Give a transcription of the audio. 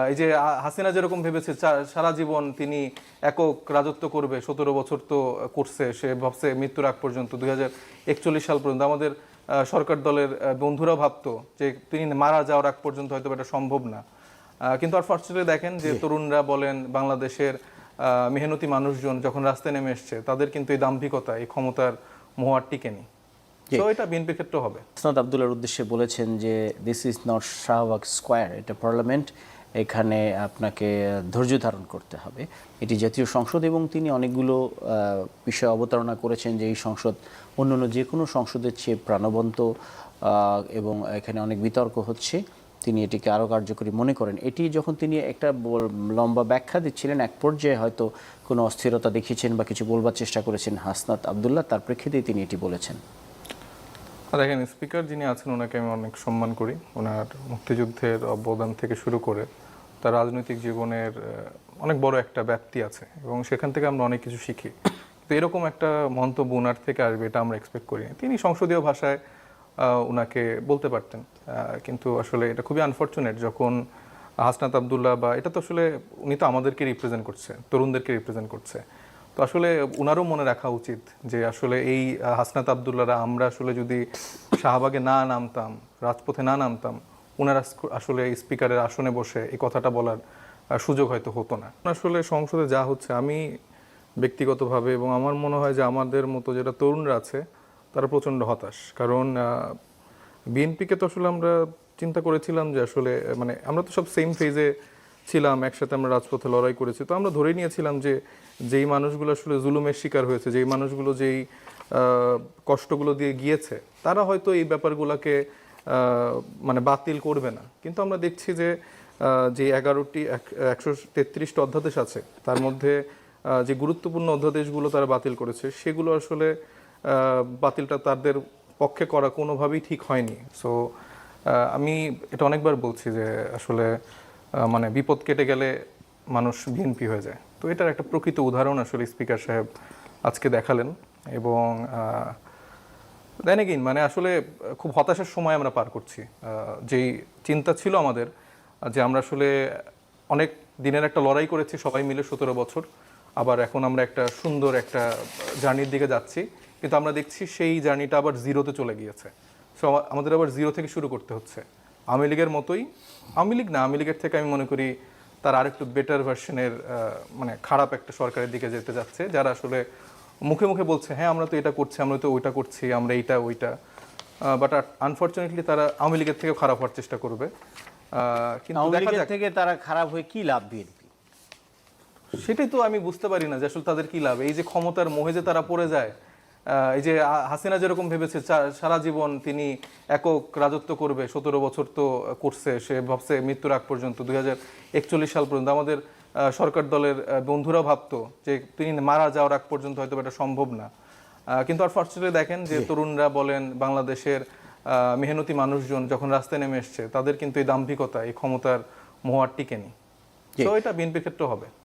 এই যে হাসিনা যেরকম ভেবেছে সারা জীবন তিনি একক রাজত্ব করবে, 17 বছর তো করছে, সে ভাবছে মৃত্যুর আগ পর্যন্ত 2041 সাল পর্যন্ত। আমাদের সরকার দলের বন্ধুরাও ভাবতো যে তিনি মারা যাওয়ার আগ পর্যন্ত হয়তো এটা সম্ভব না। কিন্তু আনফরচুনেটলি দেখেন যে তরুণরা বলেন, বাংলাদেশের মেহনতি মানুষজন যখন রাস্তায় নেমে এসছে, তাদের কিন্তু এই দাম্ভিকতা, এই ক্ষমতার মোহ আর টিকেনি। তো এটা বিএনপির ক্ষেত্রে হবে। হাসনাত আবদুল্লাহর উদ্দেশ্যে বলেছেন যে this is not Shahbag square, এটা পার্লামেন্ট, এখানে আপনাকে ধৈর্য ধারণ করতে হবে। এটি জাতীয় সংসদ এবং তিনি অনেকগুলো বিষয় অবতারণা করেছেন যে এই সংসদ অন্যান্য যে কোনো সংসদের চেয়ে প্রাণবন্ত এবং এখানে অনেক বিতর্ক হচ্ছে, তিনি এটিকে আরও কার্যকরী মনে করেন। এটি যখন তিনি একটা লম্বা ব্যাখ্যা দিচ্ছিলেন, এক পর্যায়ে হয়তো কোনো অস্থিরতা দেখিয়েছেন বা কিছু বলবার চেষ্টা করেছেন হাসনাত আবদুল্লাহ, তার প্রেক্ষিতেই তিনি এটি বলেছেন। দেখেন, স্পিকার যিনি আছেন ওনাকে আমি অনেক সম্মান করি। ওনার মুক্তিযুদ্ধের অবদান থেকে শুরু করে তার রাজনৈতিক জীবনের অনেক বড় একটা ব্যাপ্তি আছে এবং সেখান থেকে আমরা অনেক কিছু শিখি। তো এরকম একটা মন্তব্য ওনার থেকে আসবে এটা আমরা এক্সপেক্ট করিনি। তিনি সংসদীয় ভাষায় ওনাকে বলতে পারতেন, কিন্তু আসলে এটা খুবই আনফরচুনেট যখন হাসনাত আবদুল্লাহ, বা এটা তো আসলে উনি তো আমাদেরকে রিপ্রেজেন্ট করছে, তরুণদেরকে রিপ্রেজেন্ট করছে। তো আসলে উনারও মনে রাখা উচিত যে আসলে এই হাসনাত আবদুল্লাহরা আমরা আসলে যদি শাহবাগে না নামতাম, রাজপথে না নামতাম, ওনারা আসলে স্পিকারের আসনে বসে এই কথাটা বলার সুযোগ হয়তো হতো না। আসলে সংসদে যা হচ্ছে, আমি ব্যক্তিগতভাবে এবং আমার মনে হয় যে আমাদের মতো যেটা তরুণরা আছে তারা প্রচণ্ড হতাশ। কারণ বিএনপিকে তো আসলে আমরা চিন্তা করেছিলাম যে আসলে মানে আমরা তো সব সেম ফেজে ছিলাম, একসাথে আমরা রাজপথে লড়াই করেছি। তো আমরা ধরে নিয়েছিলাম যে যেই মানুষগুলো আসলে জুলুমের শিকার হয়েছে, যেই মানুষগুলো যেই কষ্টগুলো দিয়ে গিয়েছে, তারা হয়তো এই ব্যাপারগুলোকে মানে বাতিল করবে না। কিন্তু আমরা দেখছি যে যে 133টা অধ্যাদেশ আছে, তার মধ্যে যে গুরুত্বপূর্ণ অধ্যাদেশগুলো তারা বাতিল করেছে, সেগুলো আসলে বাতিলটা তাদের পক্ষে করা কোনোভাবেই ঠিক হয়নি। সো আমি এটা অনেকবার বলছি যে আসলে মানে বিপদ কেটে গেলে মানুষ বিএনপি হয়ে যায়। তো এটার একটা প্রকৃত উদাহরণ আসলে স্পিকার সাহেব আজকে দেখালেন। এবং দেন এগেইন মানে আসলে খুব হতাশার সময় আমরা পার করছি। যেই চিন্তা ছিল আমাদের যে আমরা আসলে অনেক দিনের একটা লড়াই করেছি সবাই মিলে 17 বছর, আবার এখন আমরা একটা সুন্দর একটা জার্নির দিকে যাচ্ছি, কিন্তু আমরা দেখছি সেই জার্নিটা আবার জিরোতে চলে গিয়েছে। সো আমাদের আবার জিরো থেকে শুরু করতে হচ্ছে। আওয়ামী লীগের মতোই, আওয়ামী লীগ না, আওয়ামী লীগের থেকে আমি মনে করি তার আরেকটু বেটার ভার্সনের মানে খারাপ একটা সরকারের দিকে যেতে যাচ্ছে, যারা আসলে মুখে মুখে বলছে হ্যাঁ আমরা তো এটা করছি, আমরা তো ওইটা করছি, আমরা এইটা ওইটা, বাট আনফরচুনেটলি তারা আওয়ামী লীগের থেকে খারাপ হওয়ার চেষ্টা করবে। কিন্তু দেখা যাক থেকে তারা খারাপ হয়ে কি লাভ বিএনপি, সেটাই তো আমি বুঝতে পারি না যে আসলে তাদের কি লাভ। এই যে ক্ষমতার মোহে যে তারা পড়ে যায়, এই যে হাসিনা যেরকম ভেবেছে সারা জীবন তিনি একক রাজত্ব করবে, 17 বছর তো করছে, সে ভাবছে মৃত্যুর আগ পর্যন্ত 2041 সাল পর্যন্ত। আমাদের সরকার দলের বন্ধুরাও ভাবতো যে তিনি মারা যাওয়ার আগ পর্যন্ত হয়তো এটা সম্ভব না। কিন্তু আনফরচুনেটলি দেখেন যে তরুণরা বলেন, বাংলাদেশের মেহনতি মানুষজন যখন রাস্তায় নেমে এসছে, তাদের কিন্তু এই দাম্ভিকতা, এই ক্ষমতার মোহ আর টিকেনি। তো এটা বিএনপির ক্ষেত্রে হবে।